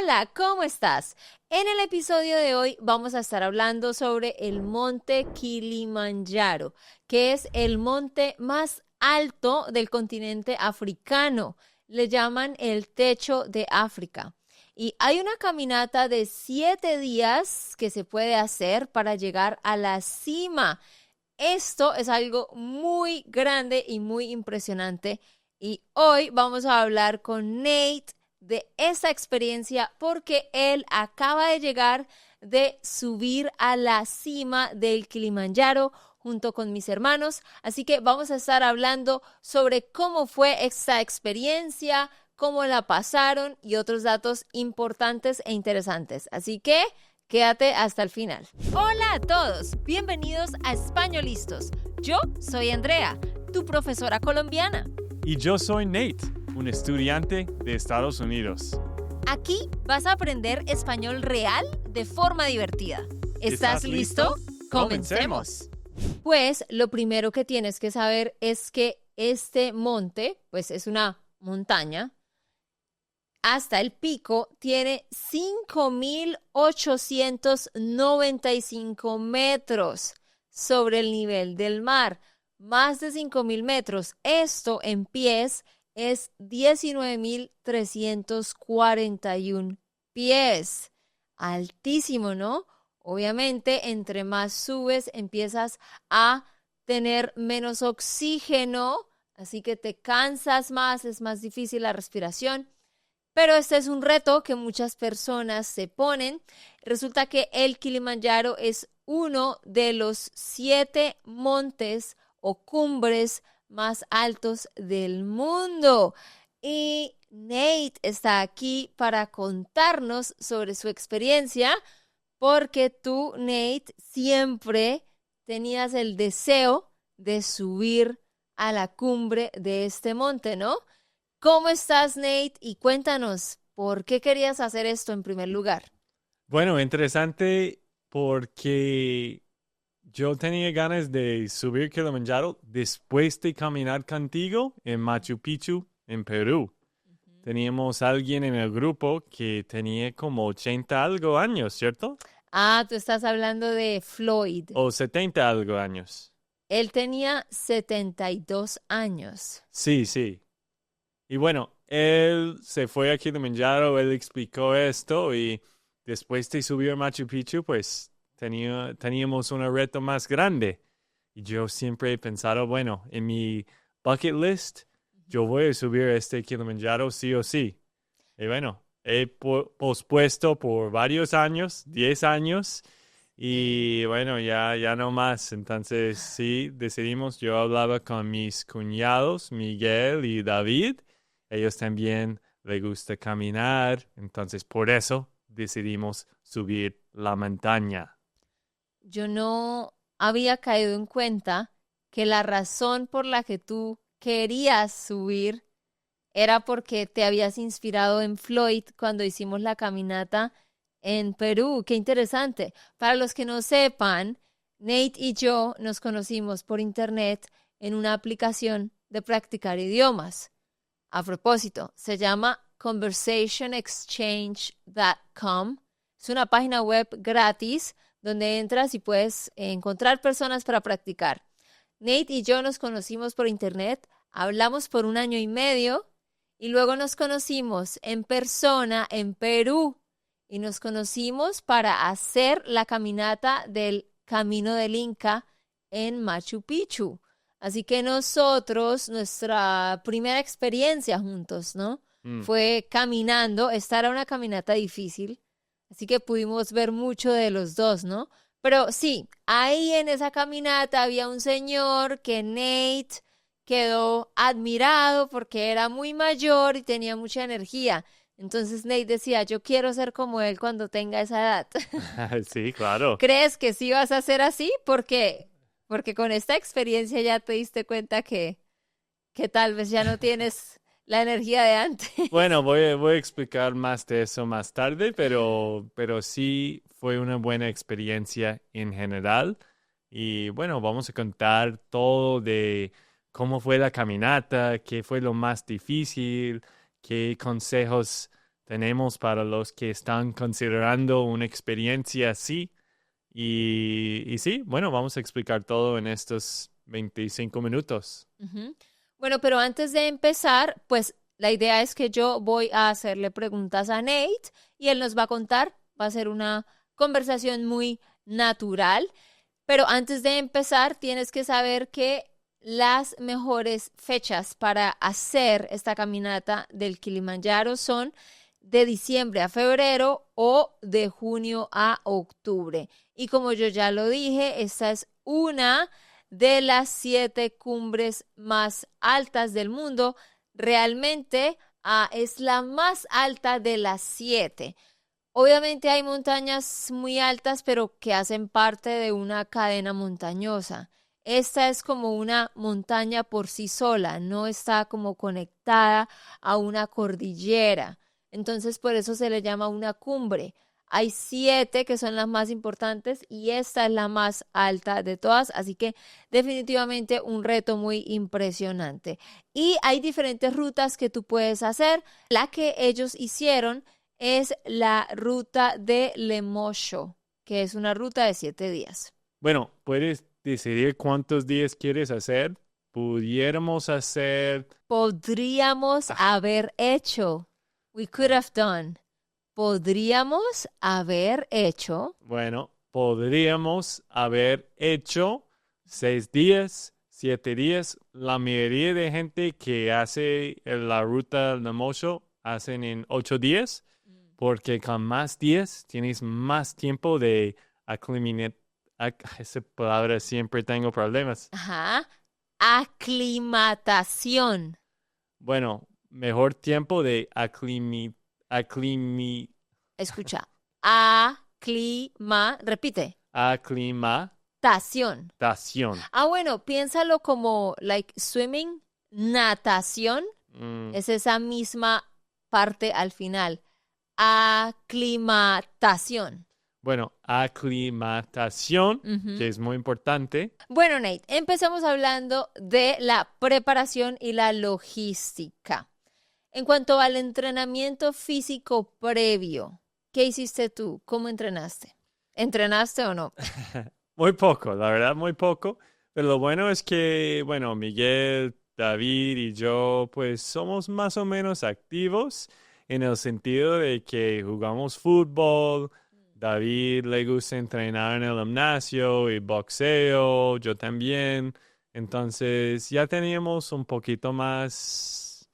Hola, ¿cómo estás? En el episodio de hoy vamos a estar hablando sobre el monte Kilimanjaro, que es el monte más alto del continente africano. Le llaman el techo de África. Y hay una caminata de 7 días que se puede hacer para llegar a la cima. Esto es algo muy grande y muy impresionante. Y hoy vamos a hablar con Nate de esa experiencia porque él acaba de llegar de subir a la cima del Kilimanjaro junto con mis hermanos. Así que vamos a estar hablando sobre cómo fue esa experiencia, cómo la pasaron y otros datos importantes e interesantes. Así que quédate hasta el final. Hola a todos, bienvenidos a Españolistos. Yo soy Andrea, tu profesora colombiana. Y yo soy Nate, un estudiante de Estados Unidos. Aquí vas a aprender español real de forma divertida. ¿Estás listo? ¡Comencemos! Pues lo primero que tienes que saber es que este monte, pues es una montaña, hasta el pico tiene 5.895 metros sobre el nivel del mar. Más de 5.000 metros. Esto en pies es 19.341 pies. Altísimo, ¿no? Obviamente, entre más subes, empiezas a tener menos oxígeno, así que te cansas más, es más difícil la respiración. Pero este es un reto que muchas personas se ponen. Resulta que el Kilimanjaro es uno de los 7 montes o cumbres más altos del mundo. Y Nate está aquí para contarnos sobre su experiencia, porque tú, Nate, siempre tenías el deseo de subir a la cumbre de este monte, ¿no? ¿Cómo estás, Nate? Y cuéntanos, ¿por qué querías hacer esto en primer lugar? Bueno, interesante porque yo tenía ganas de subir Kilimanjaro después de caminar contigo en Machu Picchu, en Perú. Teníamos a alguien en el grupo que tenía como 80 algo años, ¿cierto? Ah, tú estás hablando de Floyd. O 70 algo años. Él tenía 72 años. Sí. Y bueno, él se fue a Kilimanjaro, él explicó esto y después de subir a Machu Picchu, pues teníamos un reto más grande. Y yo siempre he pensado, bueno, en mi bucket list, yo voy a subir este Kilimanjaro sí o sí. Y bueno, he pospuesto por varios años, 10 años, y bueno, ya no más. Entonces sí, decidimos, yo hablaba con mis cuñados, Miguel y David. Ellos también les gusta caminar, entonces por eso decidimos subir la montaña. Yo no había caído en cuenta que la razón por la que tú querías subir era porque te habías inspirado en Floyd cuando hicimos la caminata en Perú. Qué interesante. Para los que no sepan, Nate y yo nos conocimos por internet en una aplicación de practicar idiomas. A propósito, se llama conversationexchange.com. Es una página web gratis donde entras y puedes encontrar personas para practicar. Nate y yo nos conocimos por internet, hablamos por 1 año y medio y luego nos conocimos en persona en Perú y nos conocimos para hacer la caminata del Camino del Inca en Machu Picchu. Así que nosotros, nuestra primera experiencia juntos, ¿no? Fue caminando. Esta era una caminata difícil, así que pudimos ver mucho de los dos, ¿no? Pero sí, ahí en esa caminata había un señor que Nate quedó admirado porque era muy mayor y tenía mucha energía. Entonces Nate decía, yo quiero ser como él cuando tenga esa edad. Sí, claro. ¿Crees que sí vas a ser así? Porque con esta experiencia ya te diste cuenta que tal vez ya no tienes la energía de antes. Bueno, voy a explicar más de eso más tarde, pero sí fue una buena experiencia en general. Y bueno, vamos a contar todo de cómo fue la caminata, qué fue lo más difícil, qué consejos tenemos para los que están considerando una experiencia así. Y sí, bueno, vamos a explicar todo en estos 25 minutos. Ujú. Bueno, pero antes de empezar, pues la idea es que yo voy a hacerle preguntas a Nate y él nos va a contar. Va a ser una conversación muy natural. Pero antes de empezar, tienes que saber que las mejores fechas para hacer esta caminata del Kilimanjaro son de diciembre a febrero o de junio a octubre. Y como yo ya lo dije, esta es una de las 7 cumbres más altas del mundo. Realmente es la más alta de las 7. Obviamente hay montañas muy altas, pero que hacen parte de una cadena montañosa. Esta es como una montaña por sí sola, no está como conectada a una cordillera. Entonces, por eso se le llama una cumbre. Hay 7 que son las más importantes y esta es la más alta de todas, así que definitivamente un reto muy impresionante. Y hay diferentes rutas que tú puedes hacer. La que ellos hicieron es la ruta de Lemosho, que es una ruta de 7 días. Bueno, ¿puedes decidir cuántos días quieres hacer? Pudiéramos hacer... Podríamos haber hecho. We could have done. Podríamos haber hecho. Bueno, podríamos haber hecho 6 días, 7 días. La mayoría de gente que hace la ruta de Mosho hacen en 8 días, porque con más días tienes más tiempo de aclimatar. Esa palabra siempre tengo problemas. Ajá. Aclimatación. Bueno, mejor tiempo de Escucha. Repite. aclimatación. Tación. Bueno, piénsalo como like swimming, natación. Es esa misma parte al final. Aclimatación. Bueno, aclimatación, Ujú. que es muy importante. Bueno, Nate, empezamos hablando de la preparación y la logística. En cuanto al entrenamiento físico previo, ¿qué hiciste tú? ¿Cómo entrenaste? ¿Entrenaste o no? Muy poco, la verdad, muy poco. Pero lo bueno es que, bueno, Miguel, David y yo, pues somos más o menos activos en el sentido de que jugamos fútbol. David le gusta entrenar en el gimnasio y boxeo, yo también. Entonces ya teníamos un poquito más...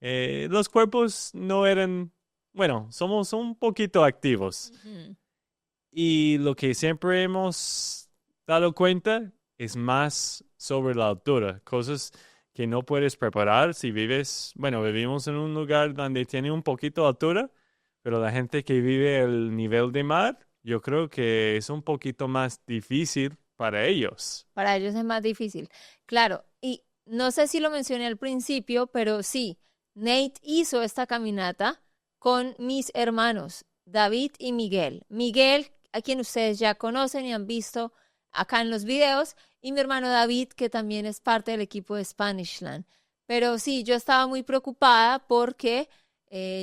los cuerpos no eran... Bueno, somos un poquito activos. Ujú. Y lo que siempre hemos dado cuenta es más sobre la altura, cosas que no puedes preparar si vives, bueno, vivimos en un lugar donde tiene un poquito de altura, pero la gente que vive al nivel de mar, yo creo que es un poquito más difícil para ellos. Para ellos es más difícil. Claro, y no sé si lo mencioné al principio, pero sí, Nate hizo esta caminata con mis hermanos, David y Miguel. Miguel, a quien ustedes ya conocen y han visto acá en los videos, y mi hermano David, que también es parte del equipo de Spanishland. Pero sí, yo estaba muy preocupada porque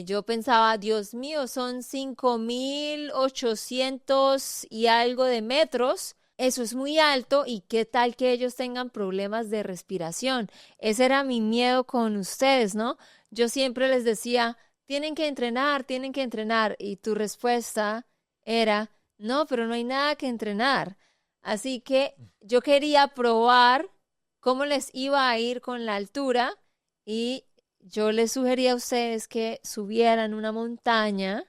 yo pensaba, Dios mío, son 5.800 y algo de metros. Eso es muy alto y qué tal que ellos tengan problemas de respiración. Ese era mi miedo con ustedes, ¿no? Yo siempre les decía, tienen que entrenar, tienen que entrenar. Y tu respuesta era, no, pero no hay nada que entrenar. Así que yo quería probar cómo les iba a ir con la altura y yo les sugería a ustedes que subieran una montaña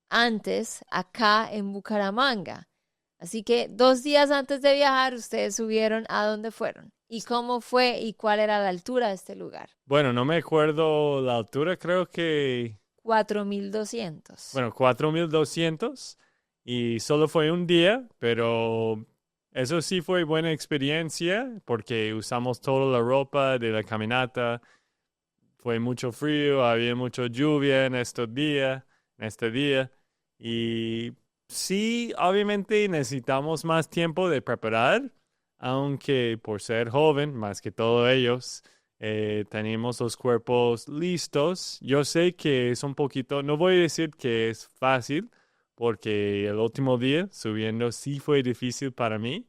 antes acá en Bucaramanga. Así que 2 días antes de viajar, ustedes subieron a dónde fueron y cómo fue y cuál era la altura de este lugar. Bueno, no me acuerdo la altura, creo que... 4.200. Bueno, 4.200 y solo fue un día, pero eso sí fue buena experiencia porque usamos toda la ropa de la caminata. Fue mucho frío, había mucha lluvia en este día. Y sí, obviamente necesitamos más tiempo de preparar, aunque por ser joven, más que todo ellos, Tenemos los cuerpos listos. Yo sé que es un poquito, no voy a decir que es fácil, porque el último día subiendo sí fue difícil para mí,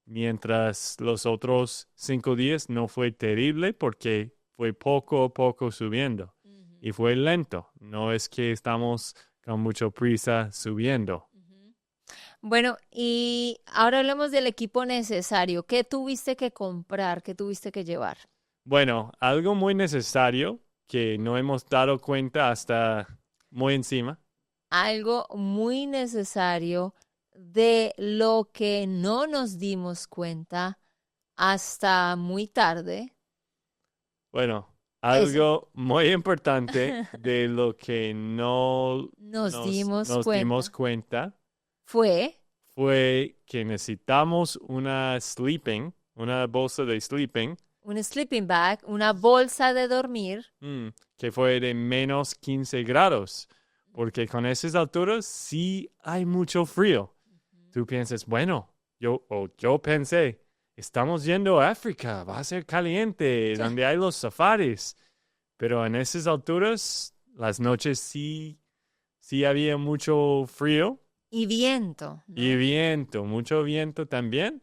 mientras los otros 5 días no fue terrible porque fue poco a poco subiendo y fue lento. No es que estamos con mucha prisa subiendo. Ujú. Bueno, y ahora hablemos del equipo necesario. ¿Qué tuviste que comprar? ¿Qué tuviste que llevar? Bueno, algo muy necesario que no hemos dado cuenta hasta muy encima. Algo muy necesario de lo que no nos dimos cuenta hasta muy tarde. Bueno, Es, algo muy importante de lo que no nos dimos nos dimos cuenta. cuenta Fue fue que necesitamos una bolsa de sleeping, un sleeping bag, una bolsa de dormir. mm, que fue de menos 15 grados, porque con esas alturas sí hay mucho frío. Tú piensas, bueno, yo pensé, estamos yendo a África, va a ser caliente, donde hay los safaris, pero en esas alturas las noches sí había mucho frío Y viento, y ¿no? viento, mucho viento también.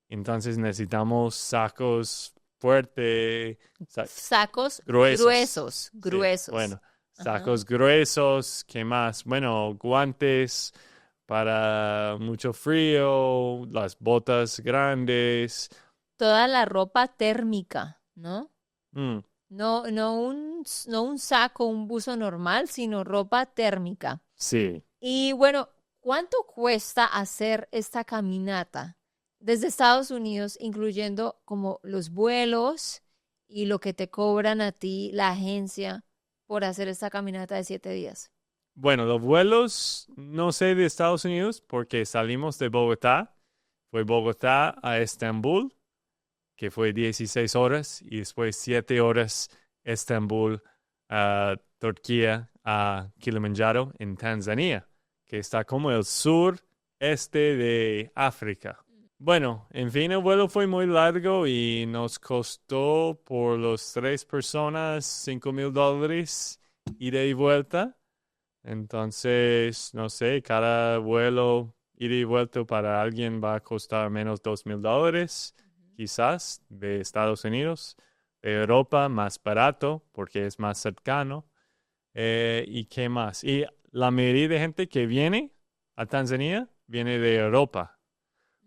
Entonces necesitamos sacos fuertes, Sacos gruesos. gruesos, Sí, gruesos. bueno, Ajá. sacos gruesos, ¿qué más? Bueno, guantes para mucho frío, las botas grandes. Toda la ropa térmica, ¿no? Mm, No un saco, un buzo normal, sino ropa térmica. sí. Y bueno, ¿cuánto cuesta hacer esta caminata desde Estados Unidos, incluyendo como los vuelos y lo que te cobran a ti, la agencia, por hacer esta caminata de 7 días? Bueno, los vuelos, no sé de Estados Unidos porque salimos de Bogotá. Fue Bogotá a Estambul, que fue 16 horas, y después 7 horas Estambul a Turquía, a Kilimanjaro en Tanzania, que está como el sur este de África. Bueno, en fin, el vuelo fue muy largo y nos costó por los 3 personas $5,000 ida y vuelta. Entonces, no sé, cada vuelo ida y vuelta para alguien va a costar menos $2,000, quizás, de Estados Unidos. De Europa, más barato, porque es más cercano. ¿Y qué más? Y la mayoría de gente que viene a Tanzania viene de Europa,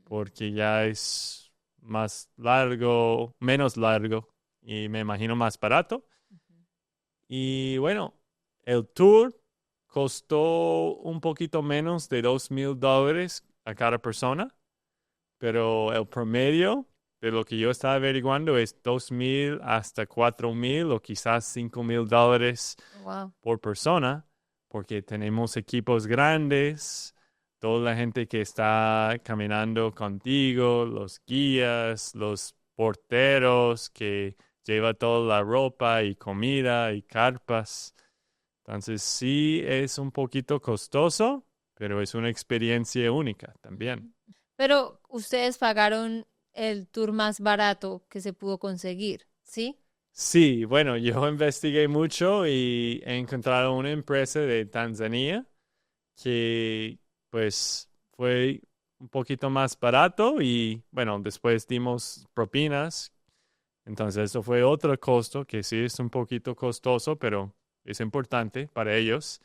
porque ya es más largo, menos largo, y me imagino más barato. Y bueno, el tour costó un poquito menos de $2,000 a cada persona, pero el promedio de lo que yo estaba averiguando es 2,000 hasta 4,000 o quizás $5,000 Wow. por persona, porque tenemos equipos grandes, toda la gente que está caminando contigo, los guías, los porteros que lleva toda la ropa y comida y carpas. Entonces sí es un poquito costoso, pero es una experiencia única también. Pero ustedes pagaron el tour más barato que se pudo conseguir, ¿sí? Sí, bueno, yo investigué mucho y he encontrado una empresa de Tanzania que pues fue un poquito más barato y bueno, después dimos propinas. Entonces eso fue otro costo que sí es un poquito costoso, pero es importante para ellos.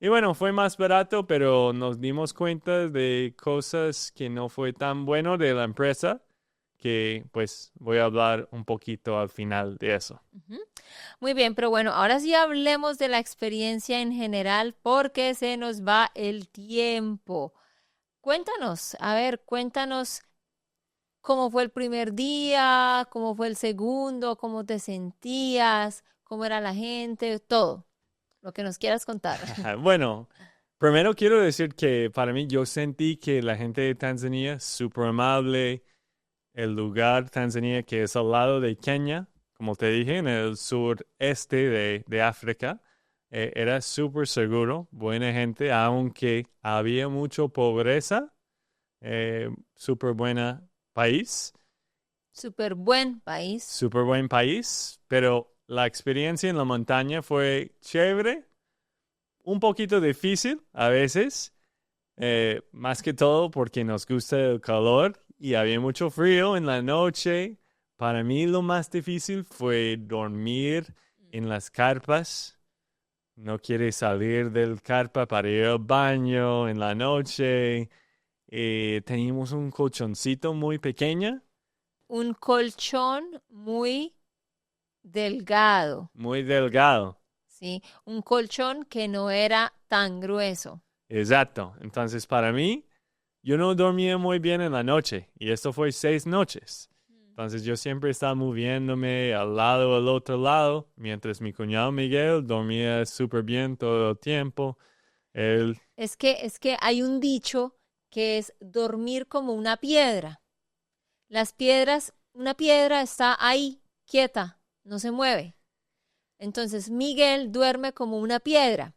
Y bueno, fue más barato, pero nos dimos cuenta de cosas que no fue tan bueno de la empresa, que pues voy a hablar un poquito al final de eso. Ujú. Muy bien, pero bueno, ahora sí hablemos de la experiencia en general porque se nos va el tiempo. Cuéntanos, a ver, cuéntanos cómo fue el primer día, cómo fue el segundo, cómo te sentías, cómo era la gente, todo lo que nos quieras contar. Bueno, primero quiero decir que para mí yo sentí que la gente de Tanzania es súper amable. El lugar Tanzania que es al lado de Kenia, como te dije, en el sureste de África, era súper seguro, buena gente, aunque había mucha pobreza, súper buena país. Súper buen país. Súper buen país, pero la experiencia en la montaña fue chévere, un poquito difícil a veces, más que todo porque nos gusta el calor y había mucho frío en la noche. Para mí lo más difícil fue dormir en las carpas. No quiere salir del carpa para ir al baño en la noche. Teníamos un colchoncito muy pequeño. Un colchón muy delgado, Muy delgado. ¿sí? Un colchón que no era tan grueso. Exacto. Entonces, para mí, yo no dormía muy bien en la noche. Y esto fue 6 noches. Entonces, yo siempre estaba moviéndome al lado, al otro lado, mientras mi cuñado Miguel dormía súper bien todo el tiempo. Él, Es que hay un dicho que es dormir como una piedra. Las piedras, una piedra está ahí, quieta, no se mueve. Entonces Miguel duerme como una piedra.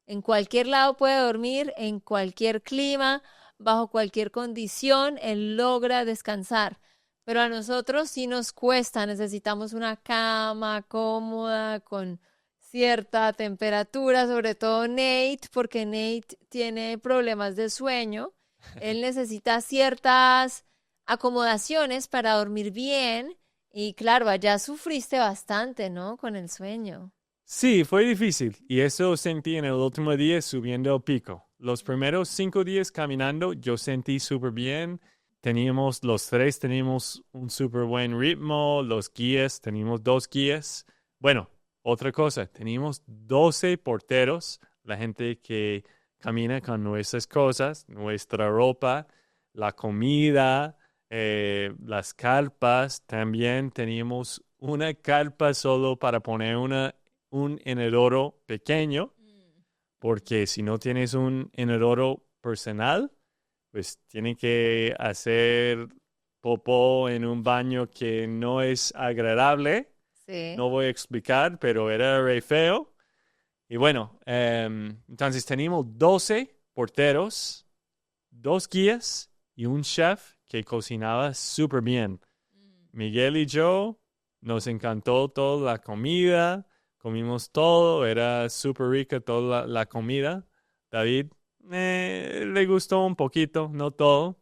En cualquier lado puede dormir, en cualquier clima, bajo cualquier condición, él logra descansar. Pero a nosotros sí nos cuesta, necesitamos una cama cómoda, con cierta temperatura, sobre todo Nate, porque Nate tiene problemas de sueño. Él necesita ciertas acomodaciones para dormir bien. Y claro, allá sufriste bastante, ¿no? Con el sueño. sí, fue difícil. Y eso sentí en el último día subiendo el pico. Los primeros 5 días caminando, yo sentí súper bien. Los tres teníamos un súper buen ritmo. Los guías, teníamos 2 guías. Bueno, otra cosa, teníamos 12 porteros, la gente que camina con nuestras cosas, nuestra ropa, la comida, las carpas. También teníamos una carpa solo para poner un inodoro pequeño, porque si no tienes un inodoro personal, pues tienen que hacer popó en un baño que no es agradable. Sí. No voy a explicar, pero era re feo. Y bueno, entonces teníamos 12 porteros, 2 guías y un chef que cocinaba súper bien. Miguel y yo nos encantó toda la comida, comimos todo, era súper rica toda la comida. David le gustó un poquito, no todo,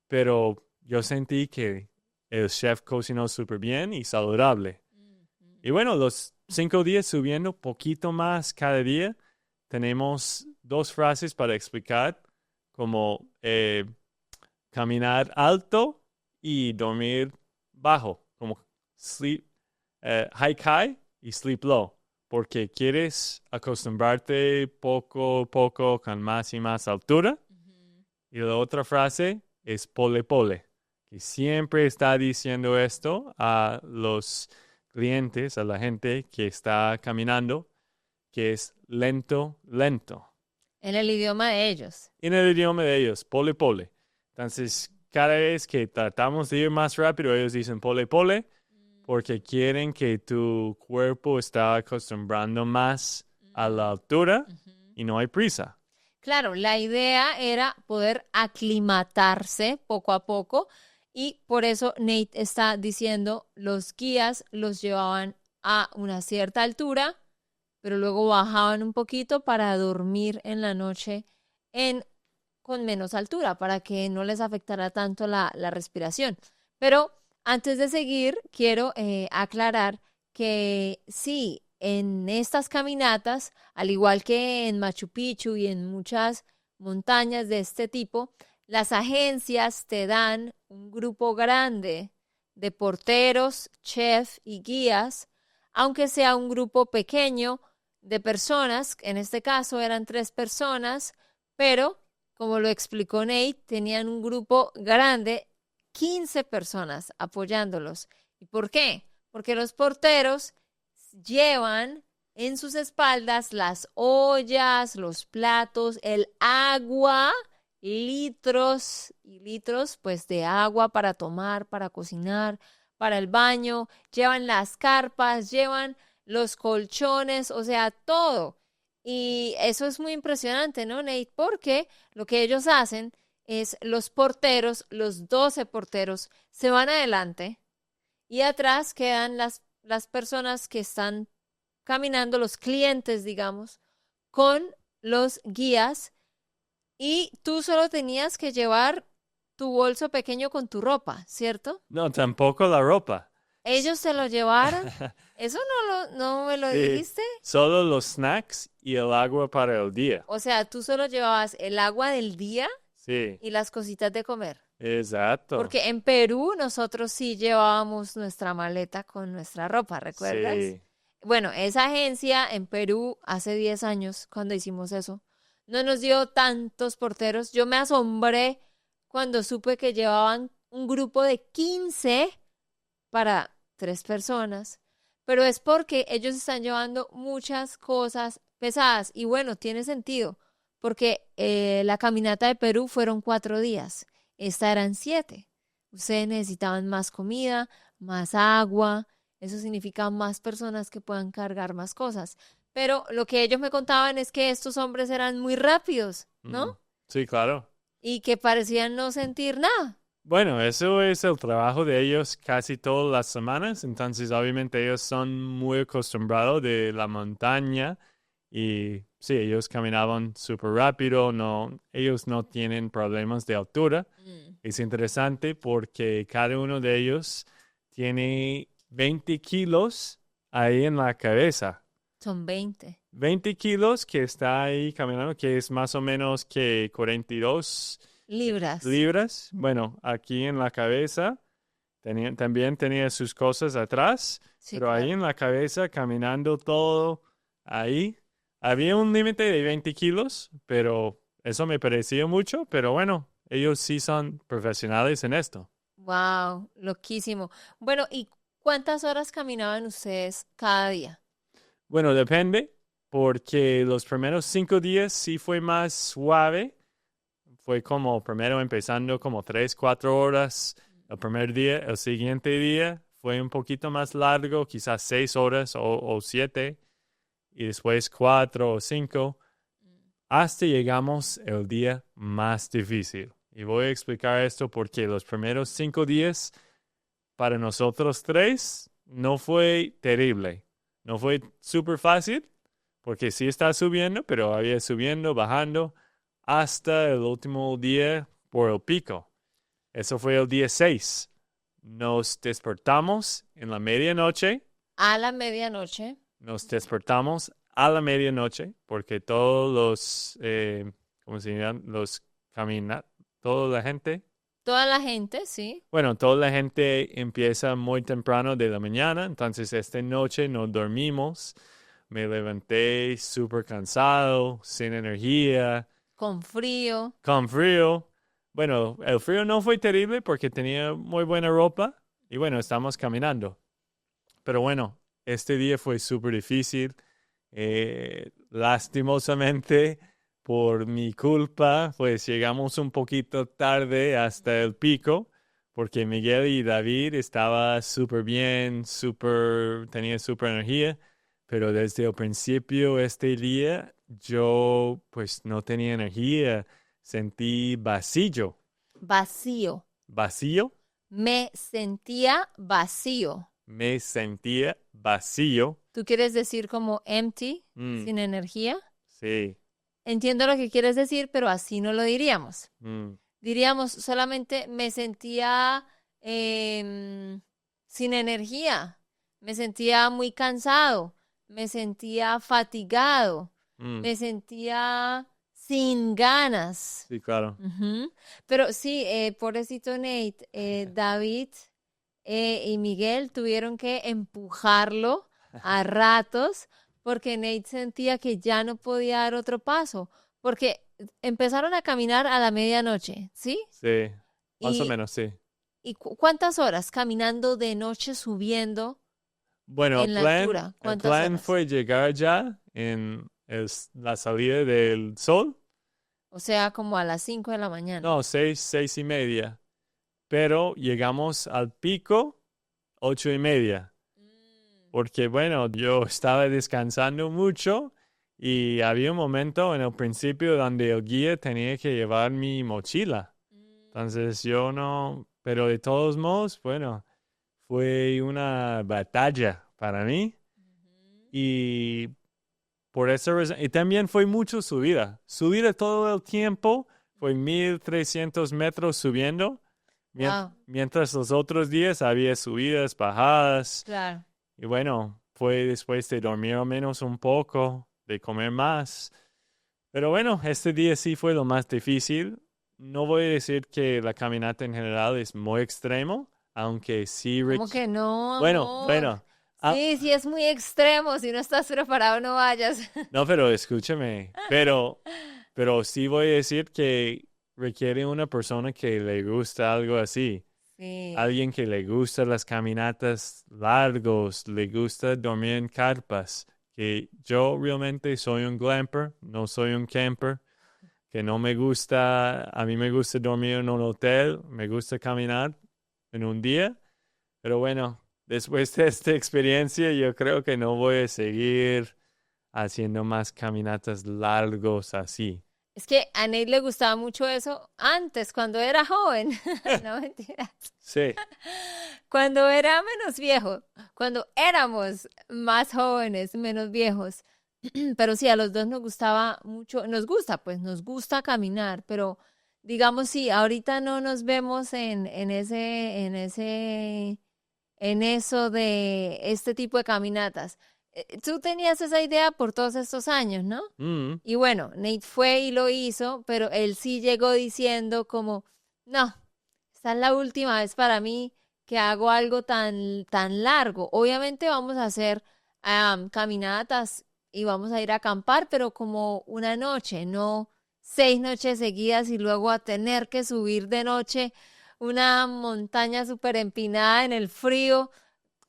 pero yo sentí que el chef cocinó súper bien y saludable. Y bueno, los 5 días subiendo poquito más cada día, tenemos 2 frases para explicar, como caminar alto y dormir bajo, como hike high y sleep low, porque quieres acostumbrarte poco a poco con más y más altura. Y la otra frase es pole pole, que siempre está diciendo esto a los clientes, a la gente que está caminando, que es lento, lento. En el idioma de ellos. En el idioma de ellos, pole pole. Entonces, cada vez que tratamos de ir más rápido, ellos dicen pole pole, porque quieren que tu cuerpo está acostumbrando más a la altura y no hay prisa. Claro, la idea era poder aclimatarse poco a poco y por eso Nate está diciendo los guías los llevaban a una cierta altura, pero luego bajaban un poquito para dormir en la noche con menos altura, para que no les afectara tanto la respiración. Pero antes de seguir, quiero aclarar que sí, en estas caminatas, al igual que en Machu Picchu y en muchas montañas de este tipo, las agencias te dan un grupo grande de porteros, chef y guías, aunque sea un grupo pequeño de personas, en este caso eran 3 personas, pero como lo explicó Nate, tenían un grupo grande, 15 personas apoyándolos. ¿Y por qué? Porque los porteros llevan en sus espaldas las ollas, los platos, el agua, litros y litros pues de agua para tomar, para cocinar, para el baño, llevan las carpas, llevan los colchones, o sea, todo. Y eso es muy impresionante, ¿no, Nate? Porque lo que ellos hacen es los porteros, los 12 porteros, se van adelante y atrás quedan las personas que están caminando, los clientes, digamos, con los guías y tú solo tenías que llevar tu bolso pequeño con tu ropa, ¿cierto? No, tampoco la ropa. Ellos se lo llevaron. ¿Eso no me lo Sí, dijiste? solo los snacks y el agua para el día. O sea, tú solo llevabas el agua del día Sí, y las cositas de comer. exacto. Porque en Perú nosotros sí llevábamos nuestra maleta con nuestra ropa, ¿recuerdas? Sí, Bueno, esa agencia en Perú hace 10 años, cuando hicimos eso, no nos dio tantos porteros. Yo me asombré cuando supe que llevaban un grupo de 15 para 3 personas, pero es porque ellos están llevando muchas cosas pesadas y bueno, tiene sentido, porque la caminata de Perú fueron 4 días, esta eran 7. Ustedes necesitaban más comida, más agua, eso significa más personas que puedan cargar más cosas. Pero lo que ellos me contaban es que estos hombres eran muy rápidos, ¿no? sí, claro. Y que parecían no sentir nada. Bueno, eso es el trabajo de ellos casi todas las semanas, entonces obviamente ellos son muy acostumbrados de la montaña y sí, ellos caminaban súper rápido, no, ellos no tienen problemas de altura. Es interesante porque cada uno de ellos tiene 20 kilos ahí en la cabeza. Son 20 20 kilos que está ahí caminando, que es más o menos que 42 libras. libras. Bueno, aquí en la cabeza también tenía sus cosas atrás, Sí, pero ahí claro. en la cabeza caminando todo ahí. Había un límite de 20 kilos, pero eso me pareció mucho, pero bueno, ellos sí son profesionales en esto. Wow, loquísimo. Bueno, ¿y cuántas horas caminaban ustedes cada día? Bueno, depende, porque los primeros 5 días sí fue más suave. Fue como primero empezando como 3, 4 horas el primer día. El siguiente día fue un poquito más largo, quizás 6 horas o 7. Y después 4 o 5. Hasta llegamos el día más difícil. Y voy a explicar esto porque los primeros 5 días para nosotros tres no fue terrible. No fue súper fácil porque sí está subiendo, pero había subiendo, bajando hasta el último día por el pico. Eso fue el día 6. Nos despertamos en la medianoche. A la medianoche. Nos despertamos a la medianoche porque todos los, ¿cómo se llaman? Los toda la gente. Toda la gente, sí. Bueno, toda la gente empieza muy temprano de la mañana, entonces esta noche no dormimos. Me levanté súper cansado, sin energía, Con frío. con frío. Bueno, el frío no fue terrible porque tenía muy buena ropa y bueno, estamos caminando. Pero bueno, este día fue súper difícil. Lastimosamente, por mi culpa, pues llegamos un poquito tarde hasta el pico porque Miguel y David estaban súper bien, tenía súper energía. Pero desde el principio este día yo pues no tenía energía, sentí vacío. Vacío. ¿Vacío? Me sentía vacío. Me sentía vacío. ¿Tú quieres decir como empty, Mm, sin energía? sí. Entiendo lo que quieres decir, pero así no lo diríamos. Mm, Diríamos solamente me sentía sin energía, me sentía muy cansado, me sentía fatigado, mm, me sentía sin ganas. sí, claro. Ujú. Pero sí, pobrecito Nate, David y Miguel tuvieron que empujarlo a ratos porque Nate sentía que ya no podía dar otro paso, porque empezaron a caminar a la medianoche, ¿sí? Sí, más o Y, menos, sí. y ¿cuántas horas caminando de noche subiendo Bueno, en la altura? el ¿Cuántas plan horas? fue llegar ya en la salida del sol. O sea, como a las 5 de la mañana. No, 6, 6:30. Pero llegamos al pico 8:30. Porque bueno, yo estaba descansando mucho y había un momento en el principio donde el guía tenía que llevar mi mochila. Entonces yo no, pero de todos modos, bueno, fue una batalla para mí y por esa razón, y también fue mucho subida todo el tiempo, fue 1,300 metros subiendo, Wow, mientras los otros días había subidas, bajadas, claro. y bueno, fue después de dormir al menos un poco, de comer más. Pero bueno, este día sí fue lo más difícil. No voy a decir que la caminata en general es muy extremo, aunque sí ¿Cómo que no, Bueno, amor? bueno. ah, Sí, sí, es muy extremo. Si no estás preparado, no vayas. no, pero escúchame. Pero sí voy a decir que requiere una persona que le gusta algo así. Sí. Alguien que le gusta las caminatas largos, le gusta dormir en carpas. Que yo realmente soy un glamper, no soy un camper. Que no me gusta, a mí me gusta dormir en un hotel, me gusta caminar en un día, pero bueno, después de esta experiencia yo creo que no voy a seguir haciendo más caminatas largos así. Es que a Nate le gustaba mucho eso antes, cuando era joven. No, mentira. Sí, Cuando era menos viejo, cuando éramos más jóvenes, menos viejos. Pero sí, a los dos nos gustaba mucho, nos gusta caminar, pero digamos sí, ahorita no nos vemos en eso de este tipo de caminatas. Tú tenías esa idea por todos estos años, ¿no? mm, Y bueno, Nate fue y lo hizo, pero él sí llegó diciendo como, no, esta es la última vez para mí que hago algo tan largo. Obviamente vamos a hacer caminatas y vamos a ir a acampar, pero como una noche, no 6 noches seguidas y luego a tener que subir de noche una montaña súper empinada en el frío,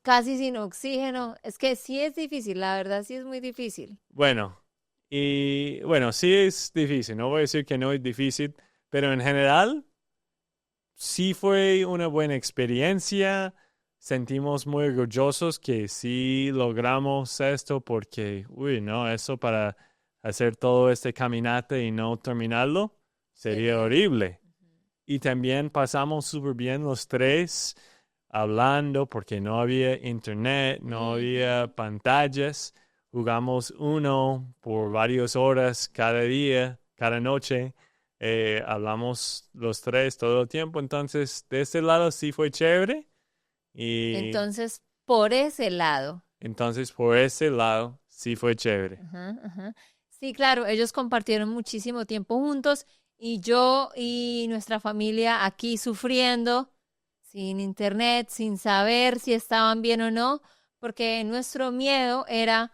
casi sin oxígeno. Es que sí es difícil, la verdad sí es muy difícil. bueno, y bueno, sí es difícil, no voy a decir que no es difícil, pero en general sí fue una buena experiencia. Sentimos muy orgullosos que sí logramos esto porque, uy, no, eso para hacer todo este caminata y no terminarlo sería Sería. horrible. Y también pasamos súper bien los tres hablando porque no había internet, no había Ujú. pantallas. Jugamos uno por varias horas cada día, cada noche. Hablamos los tres todo el tiempo. Entonces, de este lado sí fue chévere. Y Entonces, por ese lado. entonces por ese lado sí fue chévere. Ajá, ajá. Sí, claro, ellos compartieron muchísimo tiempo juntos y yo y nuestra familia aquí sufriendo, sin internet, sin saber si estaban bien o no, porque nuestro miedo era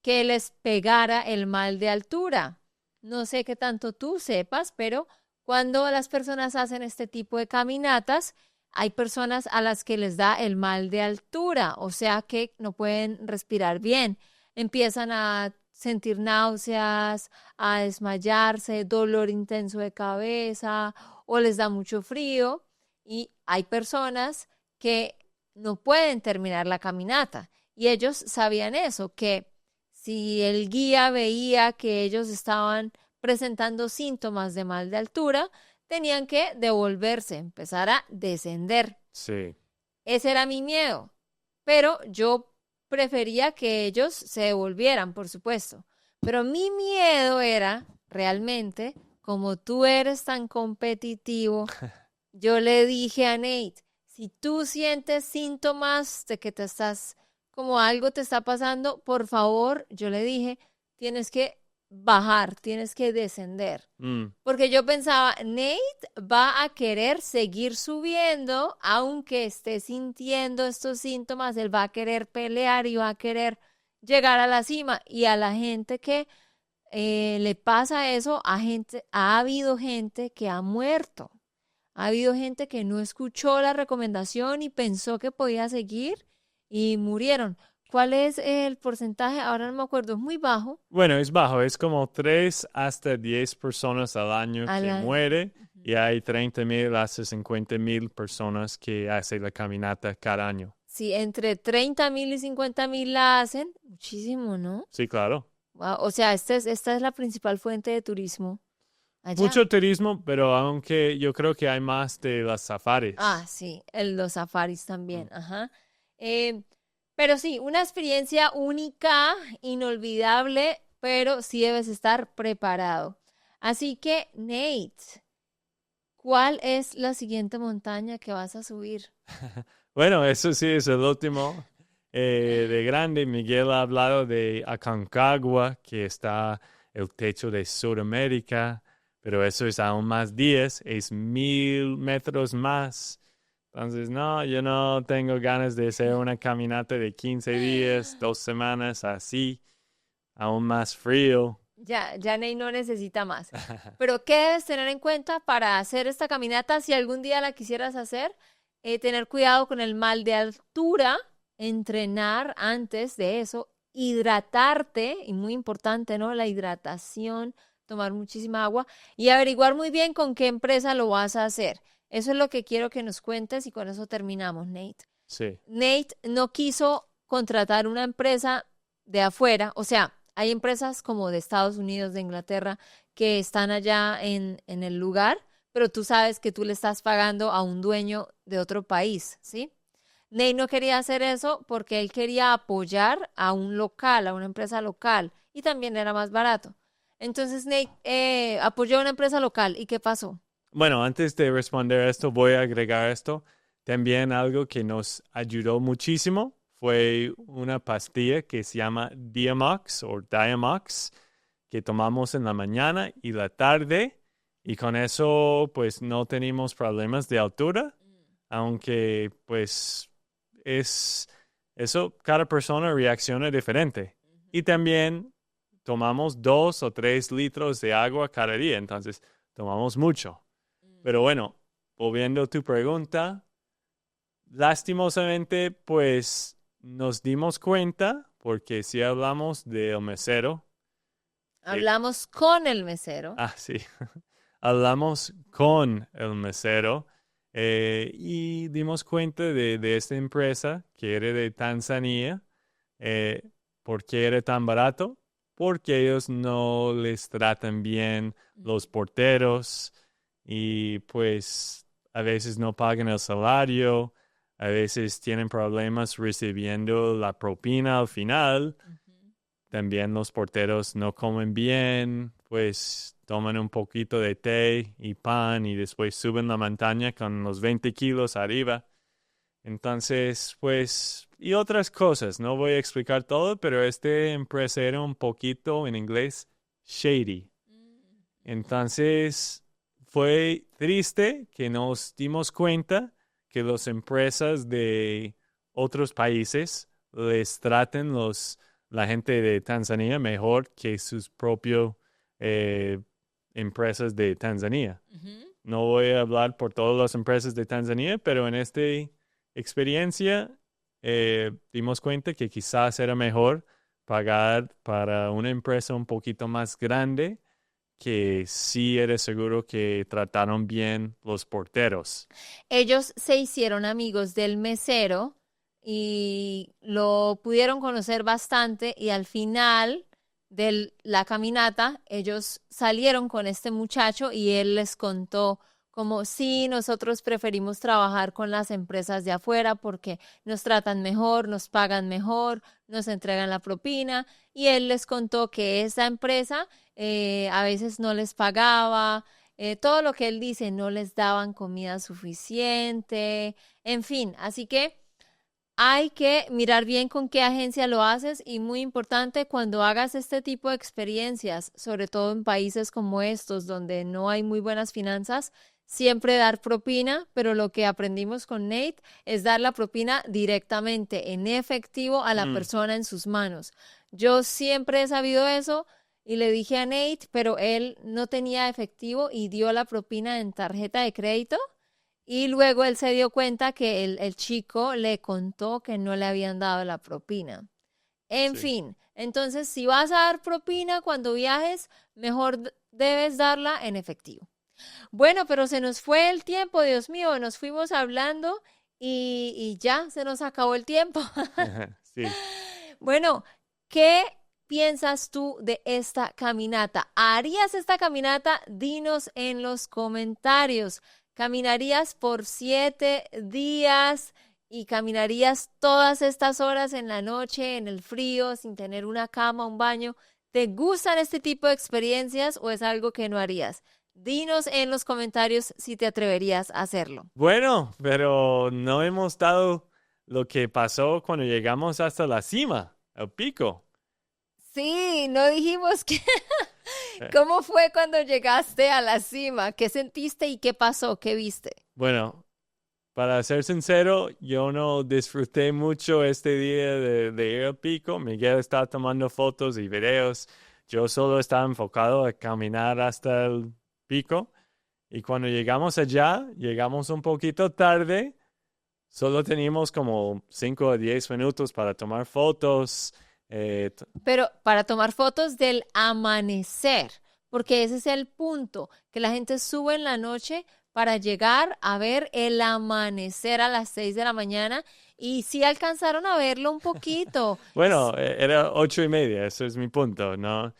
que les pegara el mal de altura. No sé qué tanto tú sepas, pero cuando las personas hacen este tipo de caminatas, hay personas a las que les da el mal de altura, o sea que no pueden respirar bien. Empiezan a sentir náuseas, a desmayarse, dolor intenso de cabeza o les da mucho frío y hay personas que no pueden terminar la caminata y ellos sabían eso, que si el guía veía que ellos estaban presentando síntomas de mal de altura, tenían que devolverse, empezar a descender. Sí. Ese era mi miedo, pero yo prefería que ellos se devolvieran, por supuesto. Pero mi miedo era, realmente, como tú eres tan competitivo, yo le dije a Nate, si tú sientes síntomas de que te estás, como algo te está pasando, por favor, yo le dije, tienes que bajar, tienes que descender. Mm, Porque yo pensaba, Nate va a querer seguir subiendo, aunque esté sintiendo estos síntomas, él va a querer pelear y va a querer llegar a la cima. Y a la gente que le pasa eso, ha habido gente que ha muerto. Ha habido gente que no escuchó la recomendación y pensó que podía seguir y murieron. ¿Cuál es el porcentaje? Ahora no me acuerdo, es muy bajo. Bueno, es bajo, es como 3 hasta 10 personas al año A que la- muere y hay 30,000 hasta 50,000 personas que hacen la caminata cada año. Sí, entre 30.000 y 50.000 la hacen, muchísimo, ¿no? Sí, claro. Guau, o sea, esta es la principal fuente de turismo. allá. Mucho turismo, pero aunque yo creo que hay más de las safaris. Ah, sí, los safaris también, Mm. ajá. Pero sí, una experiencia única, inolvidable, pero sí debes estar preparado. Así que, Nate, ¿cuál es la siguiente montaña que vas a subir? Bueno, eso sí es el último. De grande, Miguel ha hablado de Aconcagua, que está el techo de Sudamérica, pero eso es aún más 10, es 1000 metros más. Entonces, no, yo no tengo ganas de hacer una caminata de 15 días, 2 semanas, así, aún más frío. Ya Nate no necesita más. Pero, ¿qué debes tener en cuenta para hacer esta caminata si algún día la quisieras hacer? Tener cuidado con el mal de altura, entrenar antes de eso, hidratarte, y muy importante, ¿no? La hidratación, tomar muchísima agua y averiguar muy bien con qué empresa lo vas a hacer. Eso es lo que quiero que nos cuentes y con eso terminamos, Nate. Sí. Nate no quiso contratar una empresa de afuera, o sea, hay empresas como de Estados Unidos, de Inglaterra, que están allá en el lugar, pero tú sabes que tú le estás pagando a un dueño de otro país, ¿sí? Nate no quería hacer eso porque él quería apoyar a un local, a una empresa local, y también era más barato. Entonces Nate apoyó a una empresa local. ¿Y qué pasó? Bueno, antes de responder esto, voy a agregar esto. También algo que nos ayudó muchísimo fue una pastilla que se llama Diamox o Diamox, que tomamos en la mañana y la tarde, y con eso pues no tenemos problemas de altura, aunque pues es eso, cada persona reacciona diferente. Y también tomamos 2 o 3 litros de agua cada día, entonces tomamos mucho. Pero bueno, volviendo a tu pregunta, lastimosamente, pues nos dimos cuenta, porque si hablamos del mesero, Hablamos con el mesero. sí, hablamos con el mesero y dimos cuenta de esta empresa que era de Tanzania. eh, ¿Por qué era tan barato? Porque ellos no les tratan bien los porteros y pues a veces no pagan el salario, a veces tienen problemas recibiendo la propina al final. Ujú. También los porteros no comen bien, pues toman un poquito de té y pan y después suben la montaña con los 20 kilos arriba. Entonces, pues, y otras cosas, no voy a explicar todo, pero este empresa era un poquito en inglés shady. Entonces, fue triste que nos dimos cuenta que las empresas de otros países les traten la gente de Tanzania mejor que sus propias empresas de Tanzania. Ujú. No voy a hablar por todas las empresas de Tanzania, pero en esta experiencia dimos cuenta que quizás era mejor pagar para una empresa un poquito más grande que sí eres seguro que trataron bien los porteros. Ellos se hicieron amigos del mesero y lo pudieron conocer bastante y al final de la caminata ellos salieron con este muchacho y él les contó como sí, nosotros preferimos trabajar con las empresas de afuera porque nos tratan mejor, nos pagan mejor, nos entregan la propina y él les contó que esa empresa a veces no les pagaba, todo lo que él dice, no les daban comida suficiente, en fin, así que hay que mirar bien con qué agencia lo haces y muy importante cuando hagas este tipo de experiencias, sobre todo en países como estos donde no hay muy buenas finanzas, siempre dar propina, pero lo que aprendimos con Nate es dar la propina directamente en efectivo a la Mm, persona en sus manos. Yo siempre he sabido eso y le dije a Nate, pero él no tenía efectivo y dio la propina en tarjeta de crédito. Y luego él se dio cuenta que el chico le contó que no le habían dado la propina. En sí. fin, entonces si vas a dar propina cuando viajes, mejor debes darla en efectivo. Bueno, pero se nos fue el tiempo, Dios mío, nos fuimos hablando y ya se nos acabó el tiempo. Sí. Bueno, ¿qué piensas tú de esta caminata? ¿Harías esta caminata? Dinos en los comentarios. ¿Caminarías por 7 días y caminarías todas estas horas en la noche, en el frío, sin tener una cama, un baño? ¿Te gustan este tipo de experiencias o es algo que no harías? Dinos en los comentarios si te atreverías a hacerlo. Bueno, pero no hemos dado lo que pasó cuando llegamos hasta la cima, el pico. Sí, no dijimos que... ¿Cómo fue cuando llegaste a la cima? ¿Qué sentiste y qué pasó? ¿Qué viste? Bueno, para ser sincero, yo no disfruté mucho este día de ir al pico. Miguel estaba tomando fotos y videos. Yo solo estaba enfocado a caminar hasta el pico. Y cuando llegamos allá, llegamos un poquito tarde. Solo teníamos como 5 o 10 minutos para tomar fotos. Pero para tomar fotos del amanecer, porque ese es el punto, que la gente sube en la noche para llegar a ver el amanecer a las 6 de la mañana y sí alcanzaron a verlo un poquito. Bueno, era 8:30, eso es mi punto, ¿no?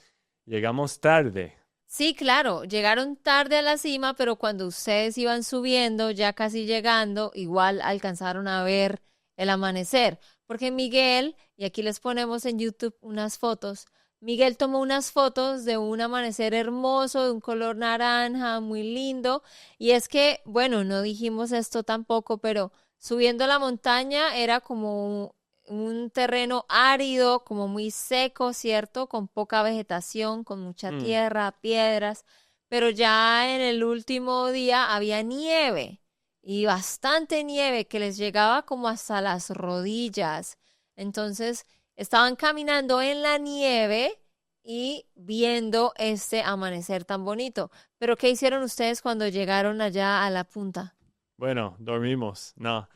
Llegamos tarde. Sí, claro, llegaron tarde a la cima, pero cuando ustedes iban subiendo, ya casi llegando, igual alcanzaron a ver el amanecer. Porque Miguel, y aquí les ponemos en YouTube unas fotos, Miguel tomó unas fotos de un amanecer hermoso, de un color naranja, muy lindo. Y es que, bueno, no dijimos esto tampoco, pero subiendo la montaña era como un terreno árido, como muy seco, ¿cierto? Con poca vegetación, con mucha Mm. tierra, piedras. Pero ya en el último día había nieve y bastante nieve que les llegaba como hasta las rodillas. Entonces estaban caminando en la nieve y viendo este amanecer tan bonito. Pero ¿qué hicieron ustedes cuando llegaron allá a la punta? Bueno, dormimos, no.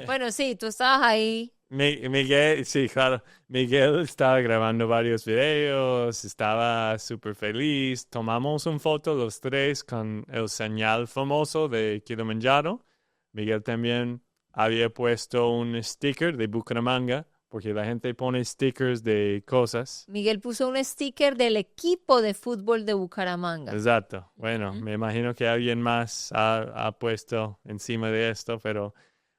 Bueno, sí, tú estabas ahí. Miguel, sí, claro. Miguel estaba grabando varios videos, estaba súper feliz. Tomamos una foto los tres con el señal famoso de Kilimanjaro. Miguel también había puesto un sticker de Bucaramanga, porque la gente pone stickers de cosas. Miguel puso un sticker del equipo de fútbol de Bucaramanga. Exacto. Bueno, me imagino que alguien más ha puesto encima de esto, pero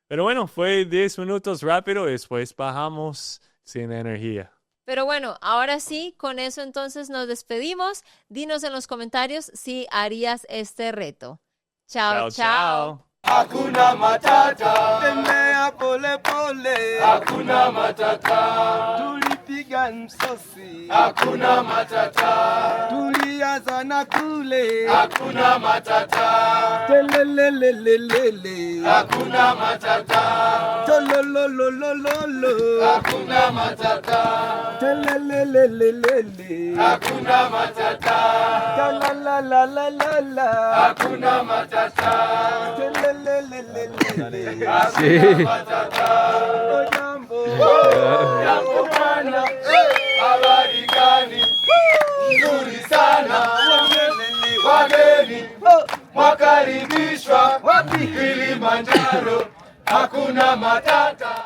bueno, fue 10 minutos rápido y después bajamos sin energía. Pero bueno, ahora sí, con eso entonces nos despedimos. Dinos en los comentarios si harías este reto. Chao, Chao, chao. chao. Hakuna Matata, tembea pole pole. Hakuna Matata, tulipiga msosi. Hakuna Matata, tuliazana kule. Hakuna Matata, telelelelelele. Hakuna Matata, tolololololo. Hakuna Matata, telelelelelele. Hakuna Matata, talalalalala. Hakuna Matata, telelelelele. Sí. Jambo bwana, habari gani? Nzuri sana, wageni mwakaribishwa Kilimanjaro, hakuna matata.